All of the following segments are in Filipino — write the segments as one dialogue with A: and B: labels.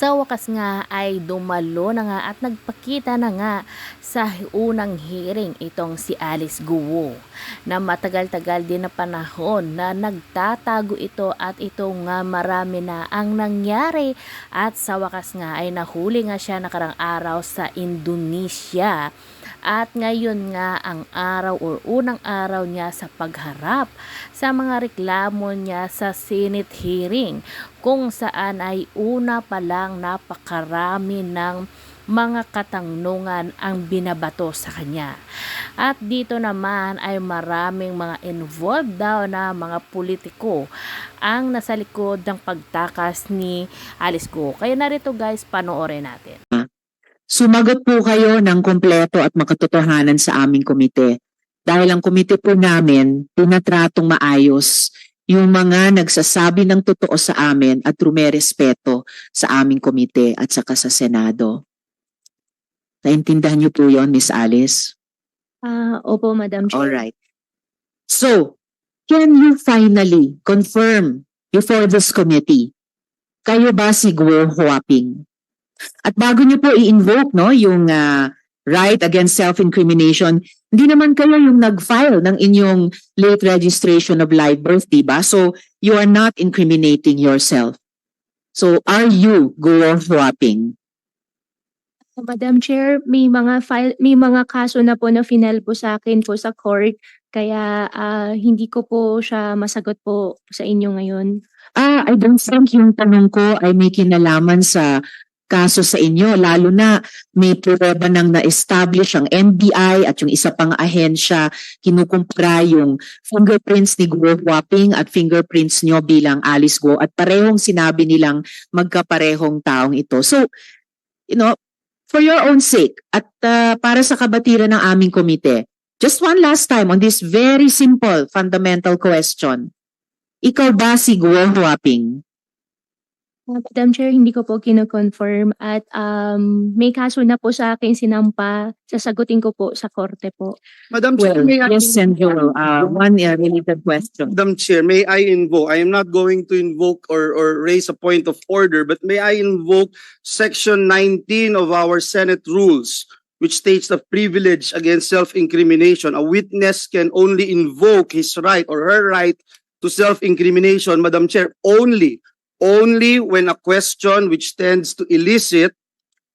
A: Sa wakas nga ay dumalo na nga at nagpakita na nga sa unang hearing itong si Alice Guo na matagal-tagal din na panahon na nagtatago ito at ito nga marami na ang nangyari at sa wakas nga ay nahuli nga siya nakarang araw sa Indonesia. At ngayon nga ang araw o unang araw niya sa pagharap sa mga reklamo niya sa Senate hearing kung saan ay una pa lang napakarami ng mga katanungan ang binabato sa kanya. At dito naman ay maraming mga involved daw na mga politiko ang nasa likod ng pagtakas ni Alice Go. Kaya narito guys, panoorin natin.
B: Sumagot po kayo ng kumpleto at makatotohanan sa aming komite. Dahil ang komite po namin, tinatratong maayos yung mga nagsasabi ng totoo sa amin at rumerespeto sa aming komite at saka sa Senado. Naintindihan niyo po yon, Miss Alice?
C: Opo, Madam Chair.
B: Alright. So, can you finally confirm before this committee, kayo ba si Guo Huaping? At bago niyo po i-invoke yung right against self-incrimination, hindi naman kayo yung nag-file ng inyong late registration of live birth, diba? So, you are not incriminating yourself. So, are you Guo Huaping?
C: Madam Chair, may mga kaso na po na final po sa akin po sa court, kaya hindi ko po siya masagot po sa inyo ngayon.
B: I don't think yung tanong ko ay may kinalaman sa kaso sa inyo, lalo na may pruweba nang na-establish ang NBI at yung isa pang ahensya kinukumpara yung fingerprints ni Guo Huaping at fingerprints nyo bilang Alice Guo at parehong sinabi nilang magkaparehong taong ito. So, for your own sake at para sa kabatiran ng aming komite, just one last time on this very simple fundamental question. Ikaw ba si Guo Huaping?
C: Madam Chair, hindi ko po kino-confirm at may kaso na po sa akin sinampa, sasagutin ko po sa korte po.
D: Madam Chair,
B: Well,
D: may I
B: yes, Senjoro. One related question.
D: Madam Chair, may I invoke? I am not going to invoke or raise a point of order, but may I invoke Section 19 of our Senate rules, which states the privilege against self-incrimination. A witness can only invoke his right or her right to self-incrimination, Madam Chair, only when a question which tends to elicit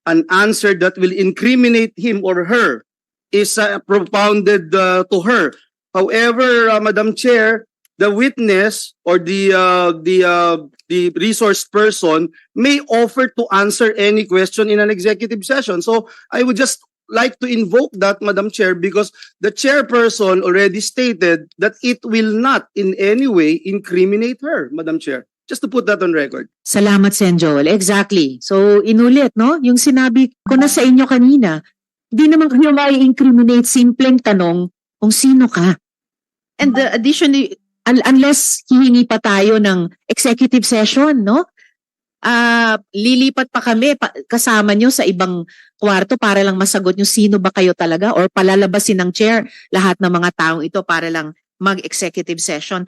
D: an answer that will incriminate him or her is propounded to her. However, Madam Chair, the witness or the resource person may offer to answer any question in an executive session. So I would just like to invoke that, Madam Chair, because the chairperson already stated that it will not in any way incriminate her, Madam Chair. Just to put that on record.
B: Salamat, Sen Joel. Exactly. So, inulit, no? Yung sinabi ko na sa inyo kanina, hindi naman kayo mai-incriminate, simpleng tanong kung sino ka. And additionally, unless hihingi pa tayo ng executive session, no? Lilipat pa kami kasama nyo sa ibang kwarto para lang masagot nyo sino ba kayo talaga or palalabasin ng chair lahat ng mga taong ito para lang mag-executive session.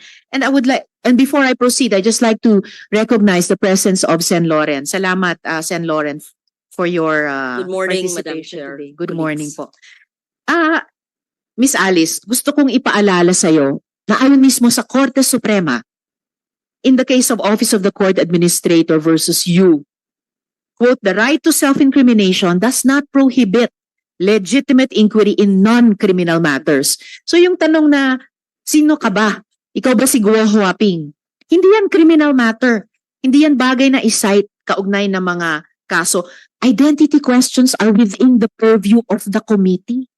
B: And before I proceed, I just like to recognize the presence of Sen Loren. Salamat, Sen Loren, for your
E: Good morning, Madam
B: participation
E: Chair.
B: today. Good morning po. Miss Alice, gusto kong ipaalala sa'yo na ayon mismo sa Korte Suprema, in the case of Office of the Court Administrator versus you, quote, the right to self-incrimination does not prohibit legitimate inquiry in non-criminal matters. So yung tanong na, sino ka ba? Ikaw ba si Guo Huaping? Hindi yan criminal matter. Hindi yan bagay na isight kaugnay ng mga kaso. Identity questions are within the purview of the committee.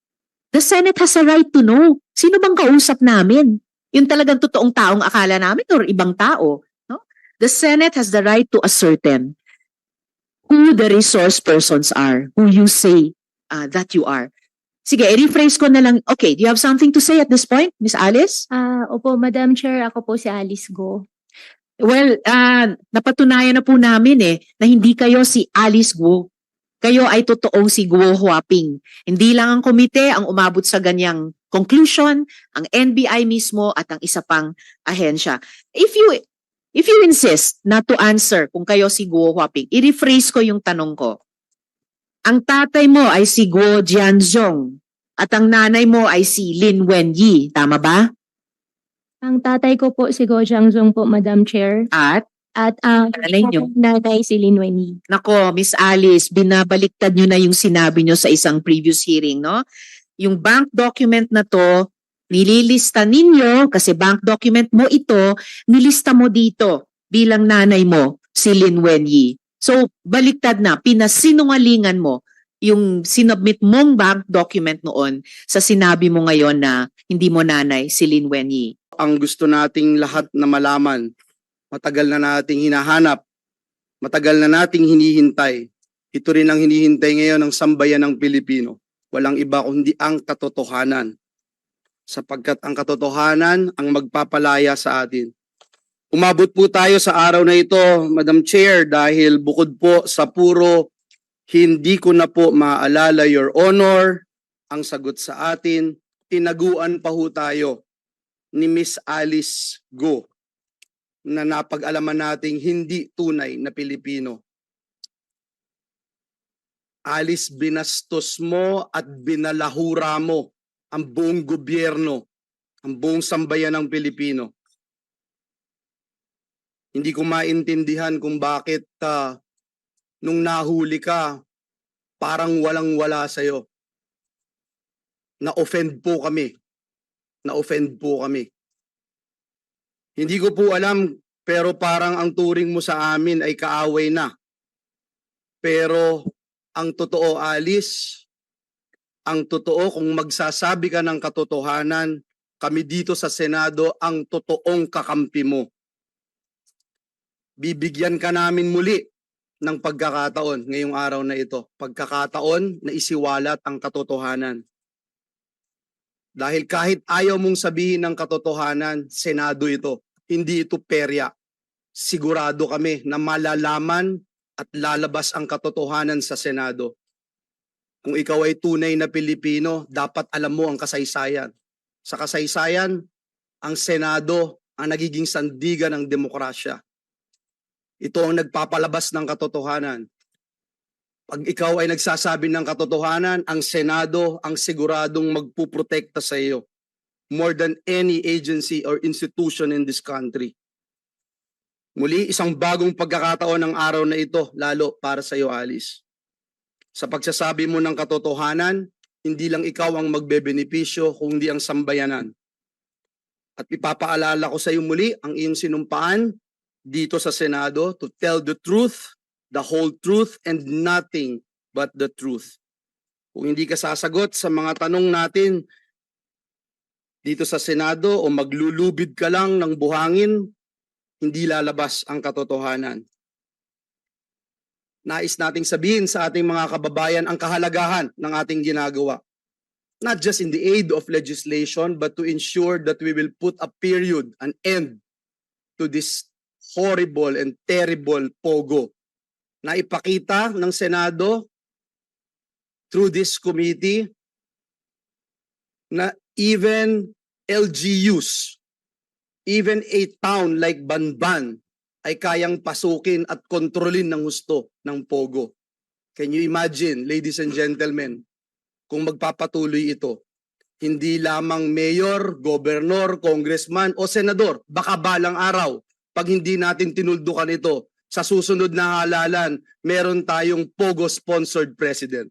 B: The Senate has a right to know. Sino bang kausap namin? Yung talagang totoong taong akala namin or ibang tao. No? The Senate has the right to ascertain who the resource persons are, who you say that you are. Sige, i-rephrase ko na lang. Okay, do you have something to say at this point, Miss Alice?
C: Opo, Madam Chair, ako po si Alice Go.
B: Well, napatunayan na po namin na hindi kayo si Alice Guo. Kayo ay totoong si Guo Huaping. Hindi lang ang komite ang umabot sa ganyang conclusion, ang NBI mismo at ang isa pang ahensya. If you If you insist not to answer kung kayo si Guo Huaping, i-rephrase ko yung tanong ko. Ang tatay mo ay si Guo Jianzhong at ang nanay mo ay si Lin Wenyi, tama ba?
C: Ang tatay ko po si Go Jiangzong po, Madam Chair.
B: At,
C: At ang
B: Nanay niyo?
C: nanay si Lin Wenyi.
B: nako, Miss Alice, binabaliktad nyo na yung sinabi nyo sa isang previous hearing, no? Yung bank document na to, nililista ninyo, kasi bank document mo ito, nilista mo dito bilang nanay mo, si Lin Wenyi. So, baliktad na, pinasinungalingan mo yung sinubmit mong bank document noon sa sinabi mo ngayon na hindi mo nanay si Lin Wenyi.
D: Ang gusto nating lahat na malaman, matagal na nating hinahanap, matagal na nating hinihintay. Ito rin ang hinihintay ngayon ng sambayan ng Pilipino. Walang iba kundi ang katotohanan. Sapagkat ang katotohanan ang magpapalaya sa atin. Umabot po tayo sa araw na ito, Madam Chair, dahil bukod po sa puro hindi ko na po maalala, Your Honor, ang sagot sa atin, tinaguan pa ho tayo ni Miss Alice Go na napag-alaman nating hindi tunay na Pilipino. Alice, binastos mo at binalahura mo ang buong gobyerno, ang buong sambayan ng Pilipino. Hindi ko maintindihan kung bakit nung nahuli ka, parang walang-wala sa'yo. Na-offend po kami. Na-offend po kami. Hindi ko po alam, pero parang ang turing mo sa amin ay kaaway na. Pero ang totoo, Alice, ang totoo, kung magsasabi ka ng katotohanan, kami dito sa Senado ang totoong kakampi mo. Bibigyan ka namin muli ng pagkakataon ngayong araw na ito. Pagkakataon na isiwalat ang katotohanan. Dahil kahit ayaw mong sabihin ng katotohanan, Senado ito. Hindi ito perya. Sigurado kami na malalaman at lalabas ang katotohanan sa Senado. Kung ikaw ay tunay na Pilipino, dapat alam mo ang kasaysayan. Sa kasaysayan, ang Senado ang nagiging sandigan ng demokrasya. Ito ang nagpapalabas ng katotohanan. Pag ikaw ay nagsasabi ng katotohanan, ang Senado ang siguradong magpuprotekta sa iyo more than any agency or institution in this country. Muli, isang bagong pagkakataon ng araw na ito, lalo para sa iyo, Alice. Sa pagsasabi mo ng katotohanan, hindi lang ikaw ang magbebenepisyo, kundi ang sambayanan. At ipapaalala ko sa iyo muli ang iyong sinumpaan dito sa Senado to tell the truth, the whole truth, and nothing but the truth. Kung hindi ka sasagot sa mga tanong natin dito sa Senado o maglulubid ka lang ng buhangin, hindi lalabas ang katotohanan. Nais nating sabihin sa ating mga kababayan ang kahalagahan ng ating ginagawa. Not just in the aid of legislation, but to ensure that we will put a period, an end to this horrible and terrible pogo na ipakita ng Senado through this committee na even LGUs, even a town like Banban ay kayang pasukin at kontrolin ng husto ng pogo. Can you imagine, ladies and gentlemen, kung magpapatuloy ito? Hindi lamang mayor, gobernor, congressman o senador, baka balang araw, pag hindi natin tinuldukan ito, sa susunod na halalan, meron tayong pogo-sponsored president.